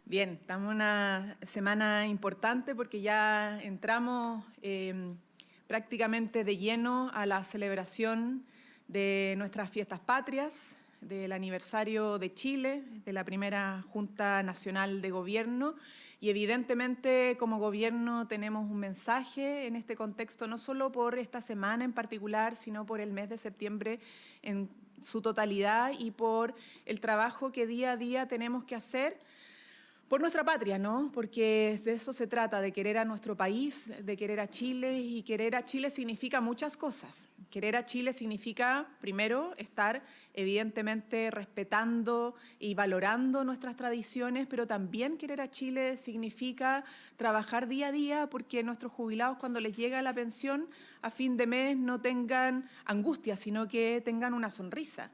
Bien, estamos en una semana importante porque ya entramos prácticamente de lleno a la celebración de nuestras fiestas patrias, del aniversario de Chile, de la primera Junta Nacional de Gobierno, y evidentemente como gobierno tenemos un mensaje en este contexto, no solo por esta semana en particular, sino por el mes de septiembre en su totalidad y por el trabajo que día a día tenemos que hacer por nuestra patria, ¿no? Porque de eso se trata, de querer a nuestro país, de querer a Chile, y querer a Chile significa muchas cosas. Querer a Chile significa, primero, estar evidentemente respetando y valorando nuestras tradiciones, pero también querer a Chile significa trabajar día a día porque nuestros jubilados, cuando les llega la pensión a fin de mes, no tengan angustia, sino que tengan una sonrisa,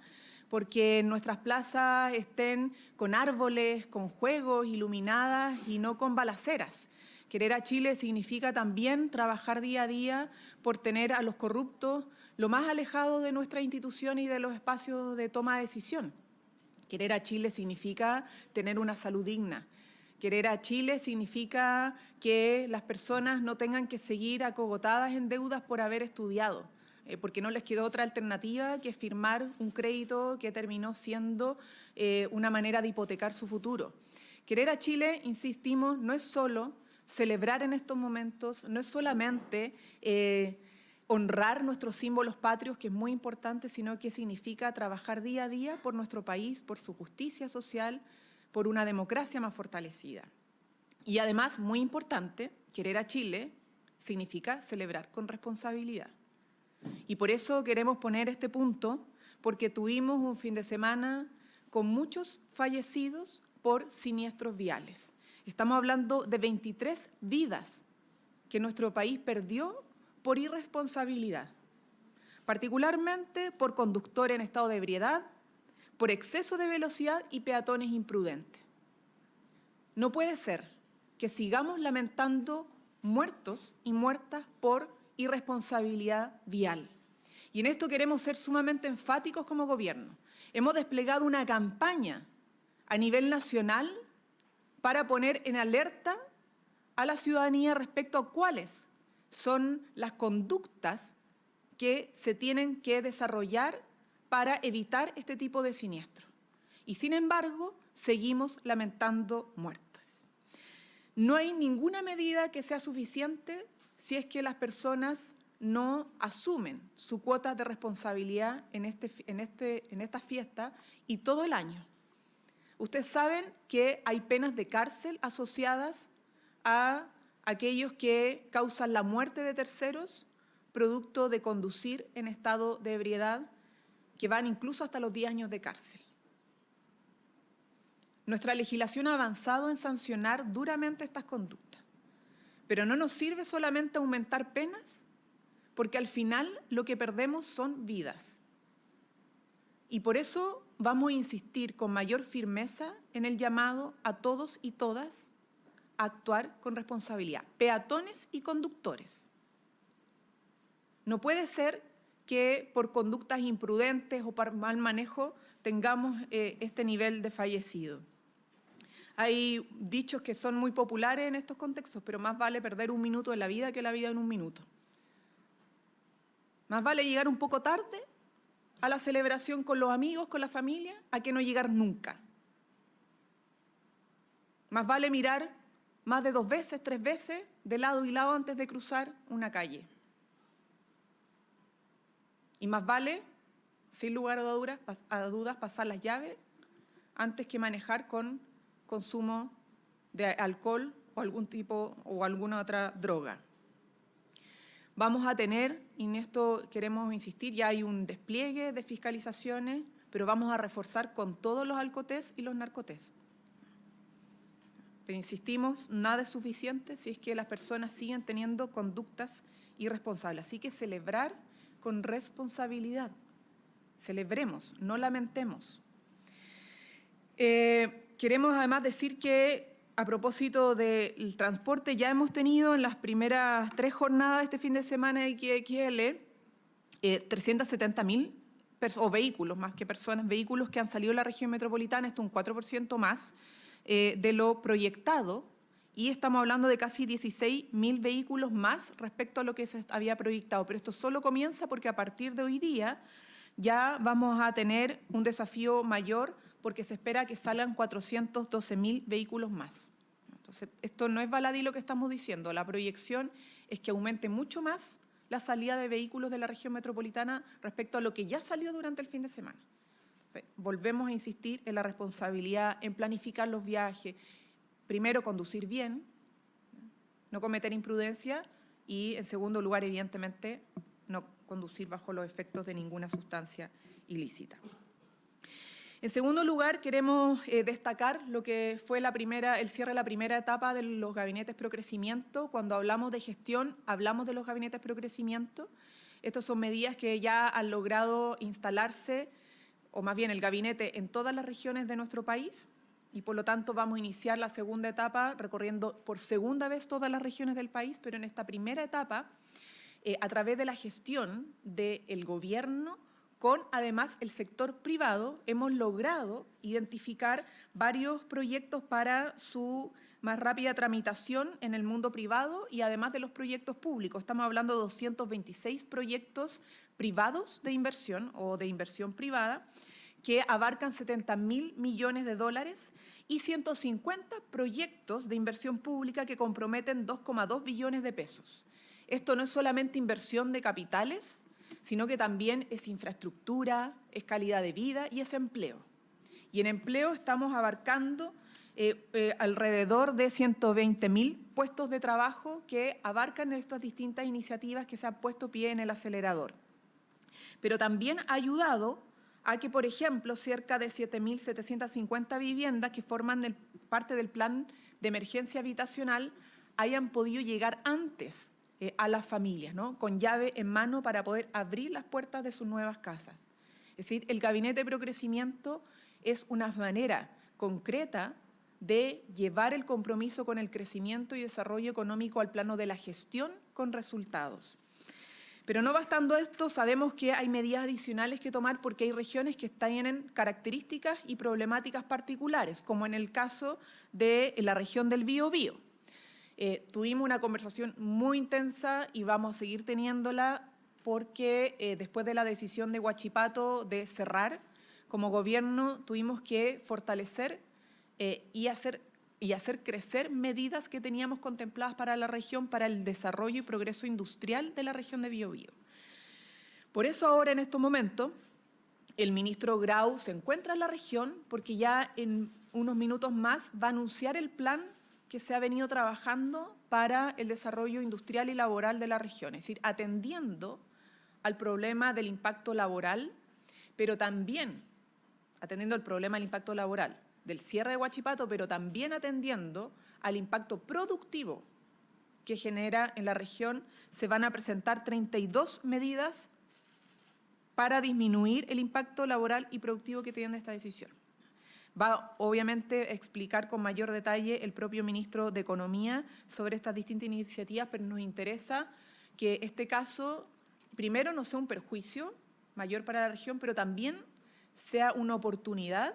porque nuestras plazas estén con árboles, con juegos, iluminadas y no con balaceras. Querer a Chile significa también trabajar día a día por tener a los corruptos lo más alejados de nuestra institución y de los espacios de toma de decisión. Querer a Chile significa tener una salud digna. Querer a Chile significa que las personas no tengan que seguir acogotadas en deudas por haber estudiado, porque no les quedó otra alternativa que firmar un crédito que terminó siendo una manera de hipotecar su futuro. Querer a Chile, insistimos, no es solo celebrar en estos momentos, no es solamente honrar nuestros símbolos patrios, que es muy importante, sino que significa trabajar día a día por nuestro país, por su justicia social, por una democracia más fortalecida. Y además, muy importante, querer a Chile significa celebrar con responsabilidad. Y por eso queremos poner este punto, porque tuvimos un fin de semana con muchos fallecidos por siniestros viales. Estamos hablando de 23 vidas que nuestro país perdió por irresponsabilidad, particularmente por conductor en estado de ebriedad, por exceso de velocidad y peatones imprudentes. No puede ser que sigamos lamentando muertos y muertas por irresponsabilidad vial. Y en esto queremos ser sumamente enfáticos como gobierno. Hemos desplegado una campaña a nivel nacional para poner en alerta a la ciudadanía respecto a cuáles son las conductas que se tienen que desarrollar para evitar este tipo de siniestros. Y sin embargo, seguimos lamentando muertes. No hay ninguna medida que sea suficiente si es que las personas no asumen su cuota de responsabilidad en esta fiesta y todo el año. Ustedes saben que hay penas de cárcel asociadas a aquellos que causan la muerte de terceros producto de conducir en estado de ebriedad, que van incluso hasta los 10 años de cárcel. Nuestra legislación ha avanzado en sancionar duramente estas conductas, pero no nos sirve solamente aumentar penas, porque al final lo que perdemos son vidas. Y por eso vamos a insistir con mayor firmeza en el llamado a todos y todas a actuar con responsabilidad, peatones y conductores. No puede ser que por conductas imprudentes o por mal manejo tengamos este nivel de fallecido. Hay dichos que son muy populares en estos contextos, pero más vale perder un minuto de la vida que la vida en un minuto. Más vale llegar un poco tarde a la celebración con los amigos, con la familia, a que no llegar nunca. Más vale mirar más de 2 veces, 3 veces, de lado y lado antes de cruzar una calle. Y más vale, sin lugar a dudas, pasar las llaves antes que manejar con consumo de alcohol o algún tipo o alguna otra droga. Vamos a tener, y en esto queremos insistir, ya hay un despliegue de fiscalizaciones, pero vamos a reforzar con todos los alcotés y los narcotés. Pero insistimos, nada es suficiente si es que las personas siguen teniendo conductas irresponsables. Así que celebrar con responsabilidad. Celebremos, no lamentemos. Queremos además decir que a propósito del transporte, ya hemos tenido en las primeras 3 jornadas de este fin de semana de XXL 370.000 o vehículos, más que personas, vehículos que han salido de la región metropolitana, esto un 4% más de lo proyectado, y estamos hablando de casi 16.000 vehículos más respecto a lo que se había proyectado. Pero esto solo comienza porque a partir de hoy día ya vamos a tener un desafío mayor porque se espera que salgan 412.000 vehículos más. Entonces, esto no es baladí lo que estamos diciendo. La proyección es que aumente mucho más la salida de vehículos de la región metropolitana respecto a lo que ya salió durante el fin de semana. Entonces, volvemos a insistir en la responsabilidad, en planificar los viajes. Primero, conducir bien, no cometer imprudencia y, en segundo lugar, evidentemente, no conducir bajo los efectos de ninguna sustancia ilícita. En segundo lugar, queremos destacar lo que fue el cierre de la primera etapa de los gabinetes pro crecimiento. Cuando hablamos de gestión, hablamos de los gabinetes pro crecimiento. Estas son medidas que ya han logrado instalarse, o más bien el gabinete, en todas las regiones de nuestro país. Y por lo tanto vamos a iniciar la segunda etapa recorriendo por segunda vez todas las regiones del país, pero en esta primera etapa, a través de la gestión del gobierno, con además el sector privado, hemos logrado identificar varios proyectos para su más rápida tramitación en el mundo privado y además de los proyectos públicos. Estamos hablando de 226 proyectos privados de inversión o de inversión privada, que abarcan 70.000 millones de dólares y 150 proyectos de inversión pública que comprometen 2,2 billones de pesos. Esto no es solamente inversión de capitales, sino que también es infraestructura, es calidad de vida y es empleo. Y en empleo estamos abarcando alrededor de 120.000 puestos de trabajo que abarcan estas distintas iniciativas que se han puesto pie en el acelerador. Pero también ha ayudado a que, por ejemplo, cerca de 7.750 viviendas que forman parte del plan de emergencia habitacional hayan podido llegar antes a las familias, ¿no?, con llave en mano para poder abrir las puertas de sus nuevas casas. Es decir, el Gabinete Pro Crecimiento es una manera concreta de llevar el compromiso con el crecimiento y desarrollo económico al plano de la gestión con resultados. Pero no bastando esto, sabemos que hay medidas adicionales que tomar porque hay regiones que tienen características y problemáticas particulares, como en el caso de la región del Biobío. Tuvimos una conversación muy intensa y vamos a seguir teniéndola porque después de la decisión de Huachipato de cerrar, como gobierno tuvimos que fortalecer y hacer crecer medidas que teníamos contempladas para la región, para el desarrollo y progreso industrial de la región de Biobío. Por eso ahora, en estos momentos, el ministro Grau se encuentra en la región porque ya en unos minutos más va a anunciar el plan que se ha venido trabajando para el desarrollo industrial y laboral de la región, es decir, atendiendo al problema del impacto laboral, pero también atendiendo al problema del impacto laboral del cierre de Huachipato, pero también atendiendo al impacto productivo que genera en la región. Se van a presentar 32 medidas para disminuir el impacto laboral y productivo que tiene esta decisión. Va, obviamente, a explicar con mayor detalle el propio ministro de Economía sobre estas distintas iniciativas, pero nos interesa que este caso, primero, no sea un perjuicio mayor para la región, pero también sea una oportunidad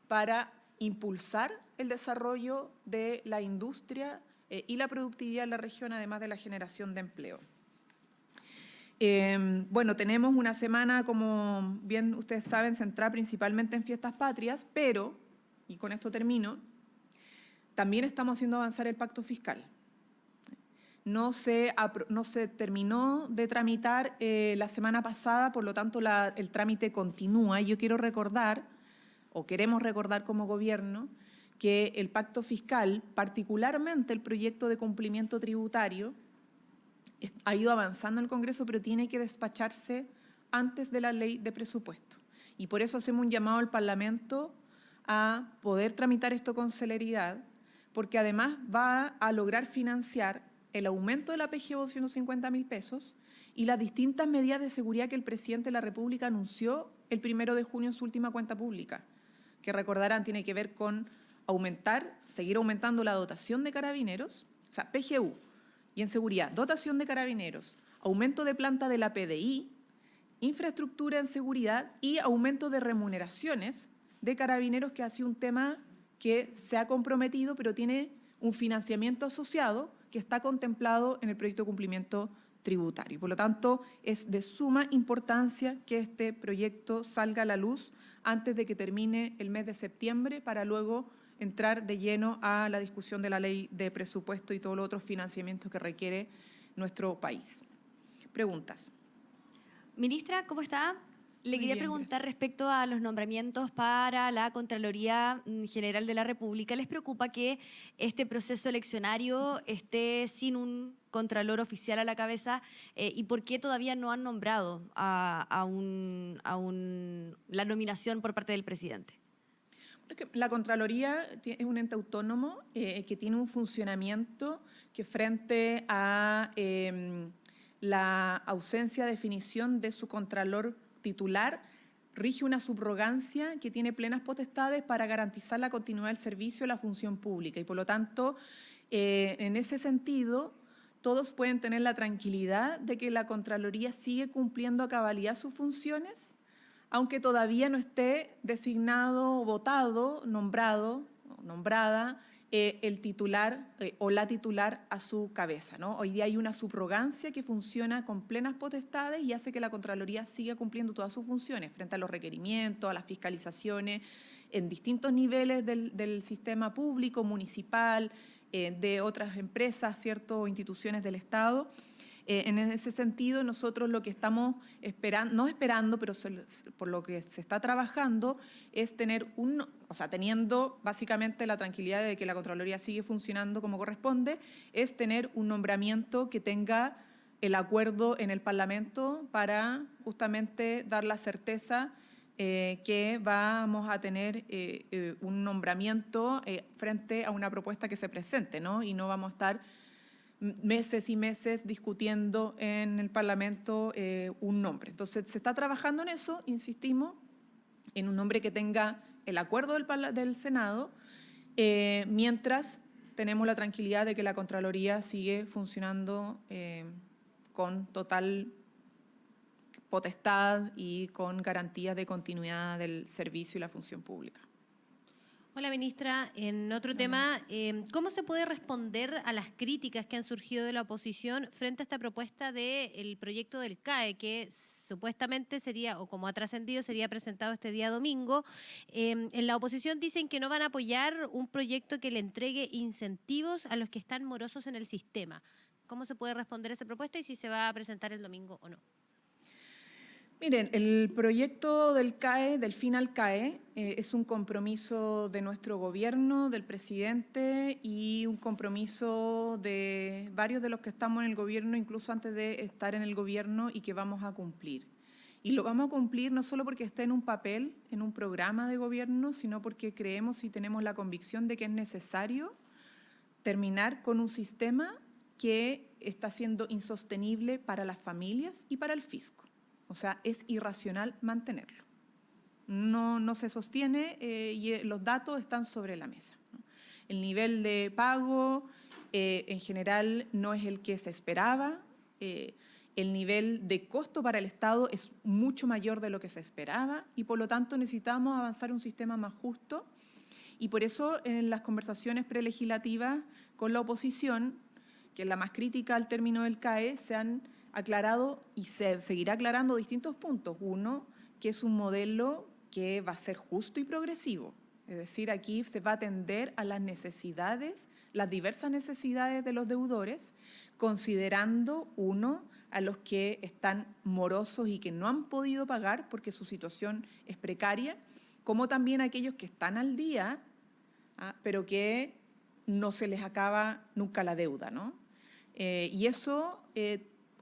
para impulsar el desarrollo de la industria y la productividad en la región, además de la generación de empleo. Bueno, tenemos una semana, como bien ustedes saben, centrada principalmente en fiestas patrias, pero, y con esto termino, también estamos haciendo avanzar el pacto fiscal. No se terminó de tramitar la semana pasada, por lo tanto el trámite continúa. Y yo quiero recordar, o queremos recordar como gobierno, que el pacto fiscal, particularmente el proyecto de cumplimiento tributario, ha ido avanzando en el Congreso, pero tiene que despacharse antes de la ley de presupuesto. Y por eso hacemos un llamado al Parlamento a poder tramitar esto con celeridad, porque además va a lograr financiar el aumento de la PGU de 250.000 pesos y las distintas medidas de seguridad que el presidente de la República anunció el 1 de junio en su última cuenta pública, que recordarán tiene que ver con seguir aumentando la dotación de carabineros, o sea, PGU, y en seguridad, dotación de carabineros, aumento de planta de la PDI, infraestructura en seguridad y aumento de remuneraciones de carabineros, que ha sido un tema que se ha comprometido, pero tiene un financiamiento asociado que está contemplado en el proyecto de cumplimiento tributario. Por lo tanto, es de suma importancia que este proyecto salga a la luz antes de que termine el mes de septiembre para luego entrar de lleno a la discusión de la ley de presupuesto y todos los otros financiamientos que requiere nuestro país. Preguntas. Ministra, ¿cómo está? Le quería preguntar Gracias. respecto a los nombramientos para la Contraloría General de la República. ¿Les preocupa que este proceso eleccionario esté sin un contralor oficial a la cabeza? ¿Y por qué todavía no han nombrado la nominación por parte del presidente? Porque la Contraloría es un ente autónomo que tiene un funcionamiento que frente a la ausencia de definición de su contralor titular, rige una subrogancia que tiene plenas potestades para garantizar la continuidad del servicio de la función pública y por lo tanto, en ese sentido, todos pueden tener la tranquilidad de que la Contraloría sigue cumpliendo a cabalidad sus funciones, aunque todavía no esté designado, votado, nombrado o nombrada el titular o la titular a su cabeza, ¿no? Hoy día hay una subrogancia que funciona con plenas potestades y hace que la Contraloría siga cumpliendo todas sus funciones frente a los requerimientos, a las fiscalizaciones en distintos niveles del sistema público, municipal, de otras empresas, ¿cierto? O instituciones del Estado. En ese sentido, nosotros lo que estamos esperando, no esperando, pero por lo que se está trabajando, es tener teniendo básicamente la tranquilidad de que la Contraloría sigue funcionando como corresponde, es tener un nombramiento que tenga el acuerdo en el Parlamento para justamente dar la certeza que vamos a tener un nombramiento frente a una propuesta que se presente, ¿no? Y no vamos a estar meses y meses discutiendo en el Parlamento un nombre. Entonces, se está trabajando en eso, insistimos, en un nombre que tenga el acuerdo del Senado, mientras tenemos la tranquilidad de que la Contraloría sigue funcionando con total potestad y con garantías de continuidad del servicio y la función pública. Hola, ministra. En otro tema, ¿cómo se puede responder a las críticas que han surgido de la oposición frente a esta propuesta del proyecto del CAE, que supuestamente sería, o como ha trascendido, sería presentado este día domingo? En la oposición dicen que no van a apoyar un proyecto que le entregue incentivos a los que están morosos en el sistema. ¿Cómo se puede responder a esa propuesta y si se va a presentar el domingo o no? Miren, el proyecto del CAE, del fin al CAE, es un compromiso de nuestro gobierno, del presidente y un compromiso de varios de los que estamos en el gobierno, incluso antes de estar en el gobierno y que vamos a cumplir. Y lo vamos a cumplir no solo porque esté en un papel, en un programa de gobierno, sino porque creemos y tenemos la convicción de que es necesario terminar con un sistema que está siendo insostenible para las familias y para el fisco. O sea, es irracional mantenerlo. No se sostiene y los datos están sobre la mesa, ¿no? El nivel de pago en general no es el que se esperaba. El nivel de costo para el Estado es mucho mayor de lo que se esperaba y por lo tanto necesitamos avanzar en un sistema más justo. Y por eso en las conversaciones prelegislativas con la oposición, que es la más crítica al término del CAE, se han aclarado y se seguirá aclarando distintos puntos. Uno, que es un modelo que va a ser justo y progresivo. Es decir, aquí se va a atender a las necesidades, las diversas necesidades de los deudores, considerando, uno, a los que están morosos y que no han podido pagar porque su situación es precaria, como también a aquellos que están al día, pero que no se les acaba nunca la deuda, ¿no? Y eso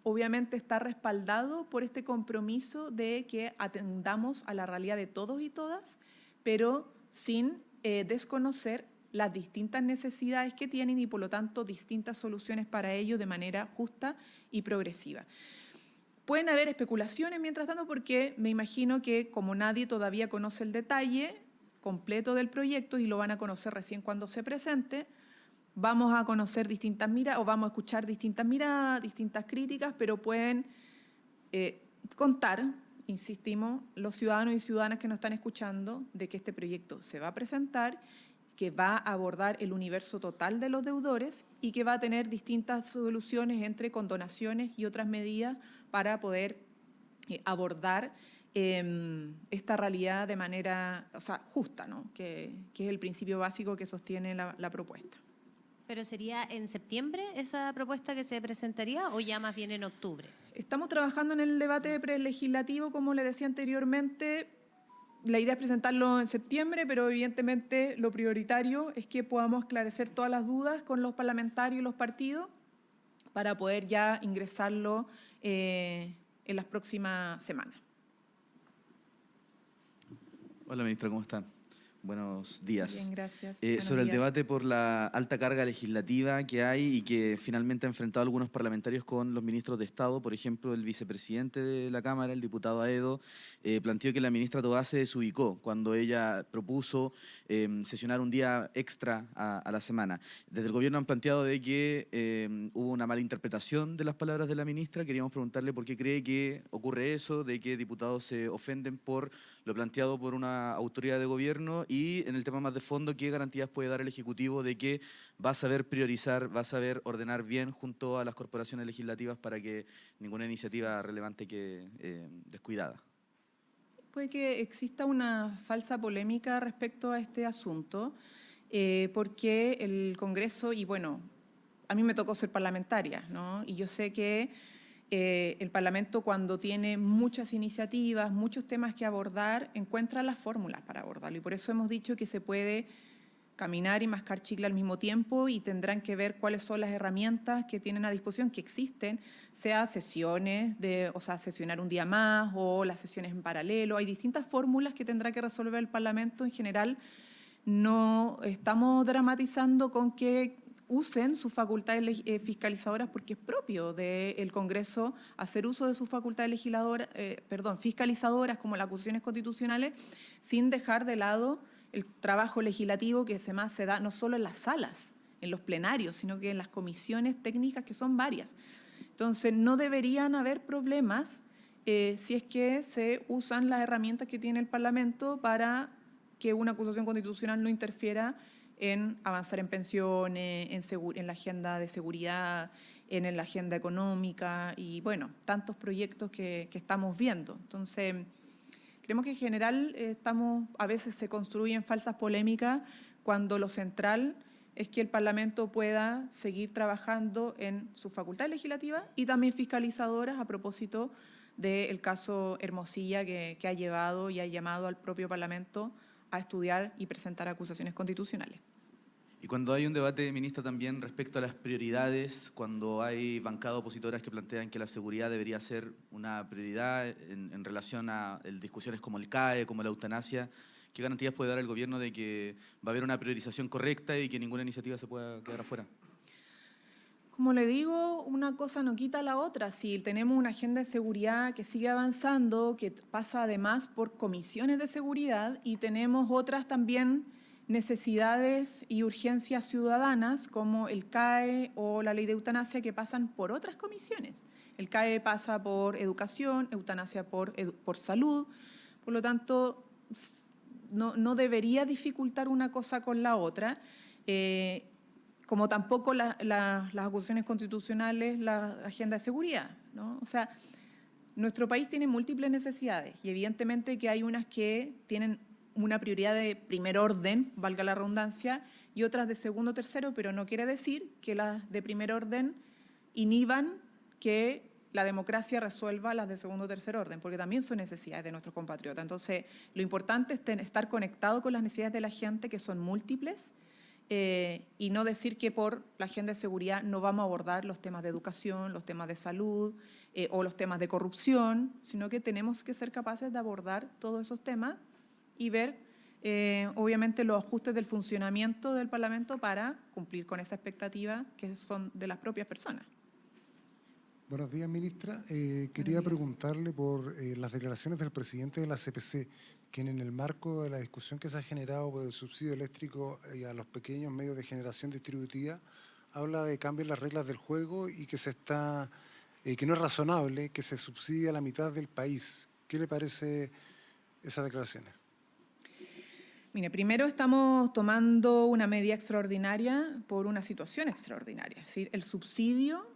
obviamente está respaldado por este compromiso de que atendamos a la realidad de todos y todas, pero sin desconocer las distintas necesidades que tienen y por lo tanto distintas soluciones para ellos de manera justa y progresiva. Pueden haber especulaciones mientras tanto porque me imagino que como nadie todavía conoce el detalle completo del proyecto y lo van a conocer recién cuando se presente, vamos a conocer distintas miradas o vamos a escuchar distintas miradas, distintas críticas, pero pueden contar, insistimos, los ciudadanos y ciudadanas que nos están escuchando de que este proyecto se va a presentar que va a abordar el universo total de los deudores y que va a tener distintas soluciones entre condonaciones y otras medidas para poder abordar esta realidad de manera, o sea, justa, ¿no? Que es el principio básico que sostiene la propuesta. ¿Pero sería en septiembre esa propuesta que se presentaría o ya más bien en octubre? Estamos trabajando en el debate prelegislativo, como le decía anteriormente. La idea es presentarlo en septiembre, pero evidentemente lo prioritario es que podamos esclarecer todas las dudas con los parlamentarios y los partidos para poder ya ingresarlo en las próximas semanas. Hola, ministra, ¿cómo está? Buenos días. Bien, gracias. Sobre el debate por la alta carga legislativa que hay y que finalmente ha enfrentado algunos parlamentarios con los ministros de Estado, por ejemplo, el vicepresidente de la Cámara, el diputado Aedo, planteó que la ministra Tobá se desubicó cuando ella propuso sesionar un día extra a la semana. Desde el gobierno han planteado de que hubo una mala interpretación de las palabras de la ministra. Queríamos preguntarle por qué cree que ocurre eso, de que diputados se ofenden por lo planteado por una autoridad de gobierno, y en el tema más de fondo, ¿qué garantías puede dar el Ejecutivo de que va a saber priorizar, va a saber ordenar bien junto a las corporaciones legislativas para que ninguna iniciativa relevante quede descuidada? Puede que exista una falsa polémica respecto a este asunto, porque el Congreso, y bueno, a mí me tocó ser parlamentaria, ¿no? Y yo sé que el Parlamento, cuando tiene muchas iniciativas, muchos temas que abordar, encuentra las fórmulas para abordarlo. Y por eso hemos dicho que se puede caminar y mascar chicle al mismo tiempo, y tendrán que ver cuáles son las herramientas que tienen a disposición, que existen, sea sesiones, o sea, sesionar un día más o las sesiones en paralelo. Hay distintas fórmulas que tendrá que resolver el Parlamento. En general, no estamos dramatizando con que usen sus facultades fiscalizadoras, porque es propio del Congreso hacer uso de sus facultades fiscalizadoras, como las acusaciones constitucionales, sin dejar de lado el trabajo legislativo que se da no solo en las salas, en los plenarios, sino que en las comisiones técnicas, que son varias. Entonces, no deberían haber problemas si es que se usan las herramientas que tiene el Parlamento para que una acusación constitucional no interfiera en avanzar en pensiones, en la agenda de seguridad, en la agenda económica y, bueno, tantos proyectos que estamos viendo. Entonces, creemos que en general a veces se construyen falsas polémicas cuando lo central es que el Parlamento pueda seguir trabajando en sus facultades legislativas y también fiscalizadoras, a propósito del caso Hermosilla, que ha llevado y ha llamado al propio Parlamento a estudiar y presentar acusaciones constitucionales. Y cuando hay un debate, ministra, también respecto a las prioridades, cuando hay bancadas opositoras que plantean que la seguridad debería ser una prioridad en relación a discusiones como el CAE, como la eutanasia, ¿qué garantías puede dar el gobierno de que va a haber una priorización correcta y que ninguna iniciativa se pueda quedar afuera? Como le digo, una cosa no quita la otra. Si tenemos una agenda de seguridad que sigue avanzando, que pasa además por comisiones de seguridad, y tenemos otras también necesidades y urgencias ciudadanas, como el CAE o la ley de eutanasia, que pasan por otras comisiones. El CAE pasa por educación, eutanasia por salud. Por lo tanto, no debería dificultar una cosa con la otra, como tampoco las acusaciones constitucionales, la agenda de seguridad, ¿no? O sea, nuestro país tiene múltiples necesidades, y evidentemente que hay unas que tienen una prioridad de primer orden, valga la redundancia, y otras de segundo o tercero, pero no quiere decir que las de primer orden inhiban que la democracia resuelva las de segundo o tercer orden, porque también son necesidades de nuestros compatriotas. Entonces, lo importante es estar conectado con las necesidades de la gente, que son múltiples, y no decir que por la agenda de seguridad no vamos a abordar los temas de educación, los temas de salud o los temas de corrupción, sino que tenemos que ser capaces de abordar todos esos temas y ver, obviamente, los ajustes del funcionamiento del Parlamento para cumplir con esa expectativa que son de las propias personas. Buenos días, ministra. Quería preguntarle por las declaraciones del presidente de la CPC, quien en el marco de la discusión que se ha generado por el subsidio eléctrico a los pequeños medios de generación distributiva, habla de cambiar las reglas del juego y que que no es razonable que se subsidie a la mitad del país. ¿Qué le parece esas declaraciones? Mire, primero estamos tomando una medida extraordinaria por una situación extraordinaria. Es decir, el subsidio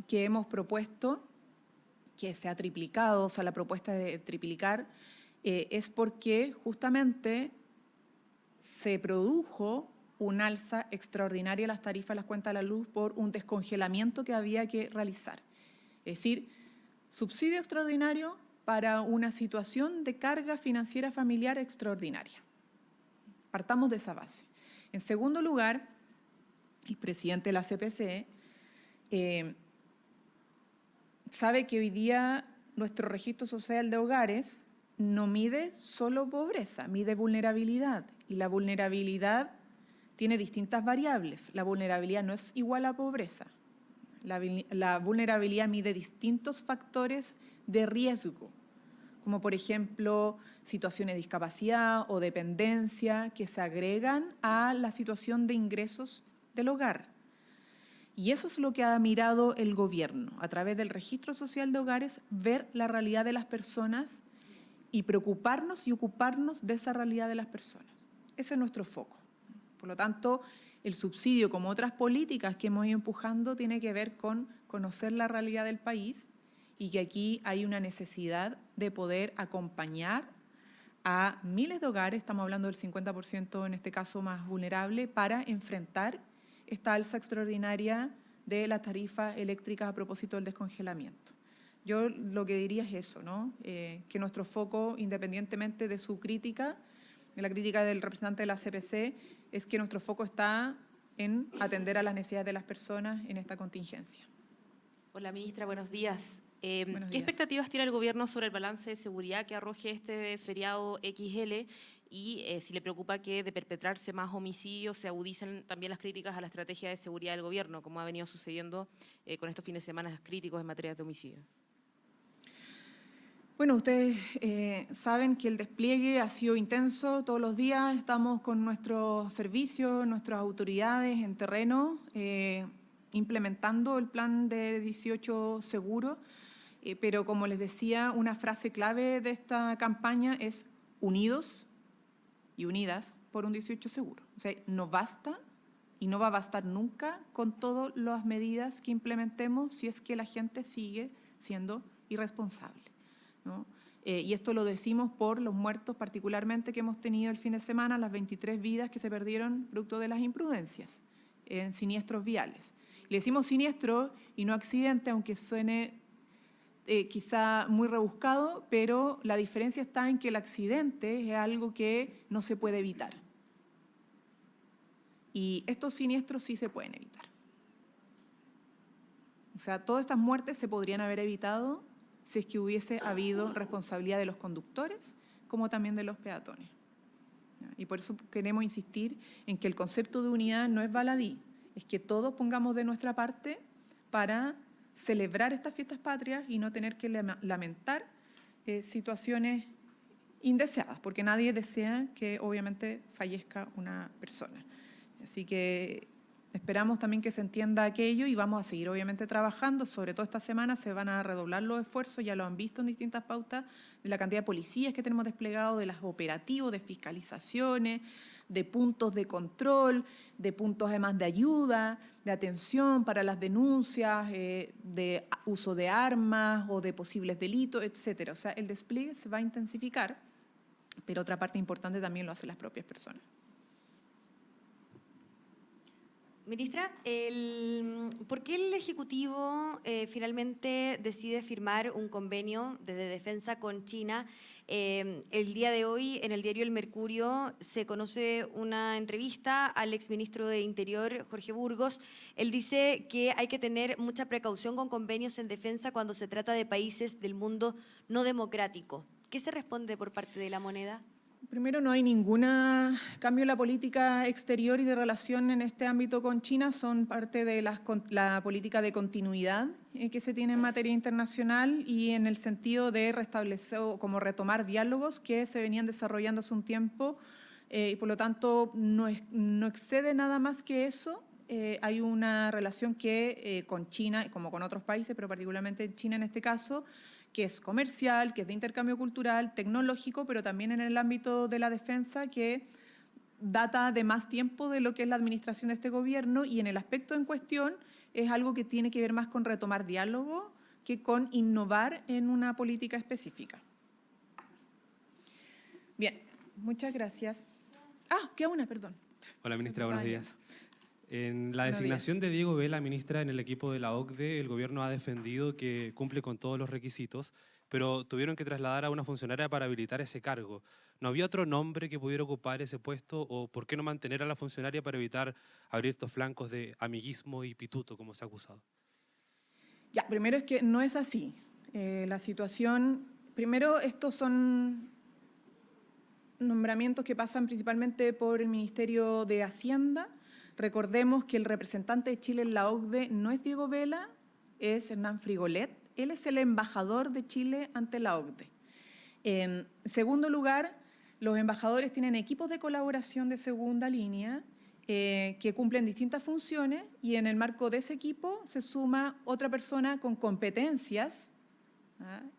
que hemos propuesto, que se ha triplicado, o sea, la propuesta de triplicar, es porque justamente se produjo un alza extraordinaria de las tarifas de las cuentas de la luz por un descongelamiento que había que realizar. Es decir, subsidio extraordinario para una situación de carga financiera familiar extraordinaria. Partamos de esa base. En segundo lugar, el presidente de la CPC sabe que hoy día nuestro registro social de hogares no mide solo pobreza, mide vulnerabilidad. Y la vulnerabilidad tiene distintas variables. La vulnerabilidad no es igual a pobreza. La vulnerabilidad mide distintos factores de riesgo, como por ejemplo situaciones de discapacidad o dependencia que se agregan a la situación de ingresos del hogar. Y eso es lo que ha mirado el gobierno, a través del registro social de hogares, ver la realidad de las personas y preocuparnos y ocuparnos de esa realidad de las personas. Ese es nuestro foco. Por lo tanto, el subsidio, como otras políticas que hemos ido empujando, tiene que ver con conocer la realidad del país y que aquí hay una necesidad de poder acompañar a miles de hogares, estamos hablando del 50% en este caso más vulnerable, para enfrentar esta alza extraordinaria de las tarifas eléctricas a propósito del descongelamiento. Yo lo que diría es eso, ¿no? Que nuestro foco, independientemente de su crítica, de la crítica del representante de la CPC, es que nuestro foco está en atender a las necesidades de las personas en esta contingencia. Hola, ministra, buenos días. Buenos ¿Qué días. expectativas tiene el gobierno sobre el balance de seguridad que arroje este feriado XL? Y si le preocupa que de perpetrarse más homicidios se agudicen también las críticas a la estrategia de seguridad del gobierno, como ha venido sucediendo con estos fines de semana críticos en materia de homicidio. Bueno, ustedes saben que el despliegue ha sido intenso. Todos los días estamos con nuestros servicios, nuestras autoridades en terreno, implementando el plan de 18 seguro. Pero como les decía, una frase clave de esta campaña es unidos y unidas por un 18 seguro. O sea, no basta y no va a bastar nunca con todas las medidas que implementemos si es que la gente sigue siendo irresponsable, ¿no? Y esto lo decimos por los muertos particularmente que hemos tenido el fin de semana, las 23 vidas que se perdieron producto de las imprudencias en siniestros viales. Le decimos siniestro y no accidente, aunque suene quizá muy rebuscado, pero la diferencia está en que el accidente es algo que no se puede evitar. Y estos siniestros sí se pueden evitar. O sea, todas estas muertes se podrían haber evitado si es que hubiese habido responsabilidad de los conductores como también de los peatones. Y por eso queremos insistir en que el concepto de unidad no es baladí, es que todos pongamos de nuestra parte para celebrar estas fiestas patrias y no tener que lamentar situaciones indeseadas, porque nadie desea que obviamente fallezca una persona. Así que esperamos también que se entienda aquello y vamos a seguir obviamente trabajando. Sobre todo esta semana se van a redoblar los esfuerzos, ya lo han visto en distintas pautas, de la cantidad de policías que tenemos desplegados, de los operativos, de fiscalizaciones, de puntos de control, de puntos además de ayuda, de atención para las denuncias, de uso de armas o de posibles delitos, etcétera. O sea, el despliegue se va a intensificar, pero otra parte importante también lo hacen las propias personas. Ministra, ¿por qué el Ejecutivo finalmente decide firmar un convenio de defensa con China? El día de hoy, en el diario El Mercurio, se conoce una entrevista al exministro de Interior, Jorge Burgos. Él dice que hay que tener mucha precaución con convenios en defensa cuando se trata de países del mundo no democrático. ¿Qué se responde por parte de la moneda? Primero, no hay ningún cambio en la política exterior y de relación en este ámbito con China. Son parte de la política de continuidad que se tiene en materia internacional y en el sentido de restablecer o como retomar diálogos que se venían desarrollando hace un tiempo y por lo tanto no excede nada más que eso. Hay una relación que con China, como con otros países, pero particularmente China en este caso, que es comercial, que es de intercambio cultural, tecnológico, pero también en el ámbito de la defensa, que data de más tiempo de lo que es la administración de este gobierno, y en el aspecto en cuestión es algo que tiene que ver más con retomar diálogo que con innovar en una política específica. Bien, muchas gracias. Queda una, perdón. Hola, ministra, buenos días. En la Buenos designación de Diego Vela, ministra, en el equipo de la OCDE, el gobierno ha defendido que cumple con todos los requisitos, pero tuvieron que trasladar a una funcionaria para habilitar ese cargo. ¿No había otro nombre que pudiera ocupar ese puesto, o por qué no mantener a la funcionaria para evitar abrir estos flancos de amiguismo y pituto, como se ha acusado? Ya, primero es que no es así. La situación, primero, estos son nombramientos que pasan principalmente por el Ministerio de Hacienda. Recordemos que el representante de Chile en la OCDE no es Diego Vela, es Hernán Frigolet. Él es el embajador de Chile ante la OCDE. En segundo lugar, los embajadores tienen equipos de colaboración de segunda línea que cumplen distintas funciones, y en el marco de ese equipo se suma otra persona con competencias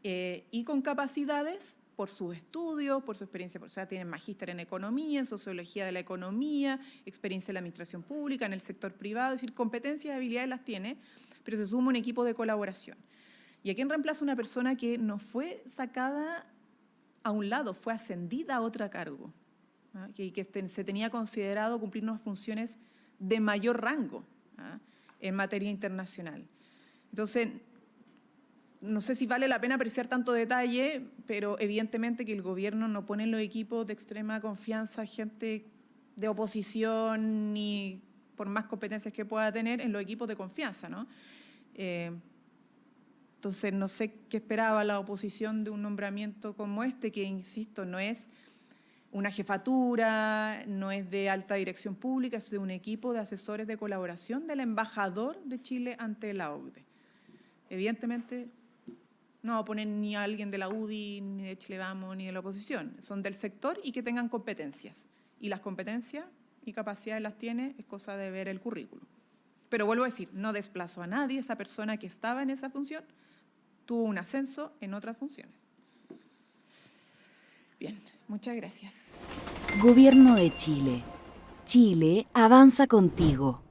y con capacidades por sus estudios, por su experiencia, o sea, tienen magíster en economía, en sociología de la economía, experiencia en la administración pública, en el sector privado, es decir, competencias y habilidades las tiene, pero se suma un equipo de colaboración. ¿Y a quién reemplaza una persona que no fue sacada a un lado, fue ascendida a otro cargo? Que se tenía considerado cumplir unas funciones de mayor rango en materia internacional. Entonces, no sé si vale la pena apreciar tanto detalle, pero evidentemente que el gobierno no pone en los equipos de extrema confianza gente de oposición, ni por más competencias que pueda tener, en los equipos de confianza, ¿no? Entonces, no sé qué esperaba la oposición de un nombramiento como este, que, insisto, no es una jefatura, no es de alta dirección pública, es de un equipo de asesores de colaboración del embajador de Chile ante la OCDE. Evidentemente, no va a poner ni a alguien de la UDI, ni de Chile Vamos, ni de la oposición. Son del sector y que tengan competencias. Y las competencias y capacidades las tiene, es cosa de ver el currículum. Pero vuelvo a decir, no desplazo a nadie, esa persona que estaba en esa función tuvo un ascenso en otras funciones. Bien, muchas gracias. Gobierno de Chile. Chile avanza contigo.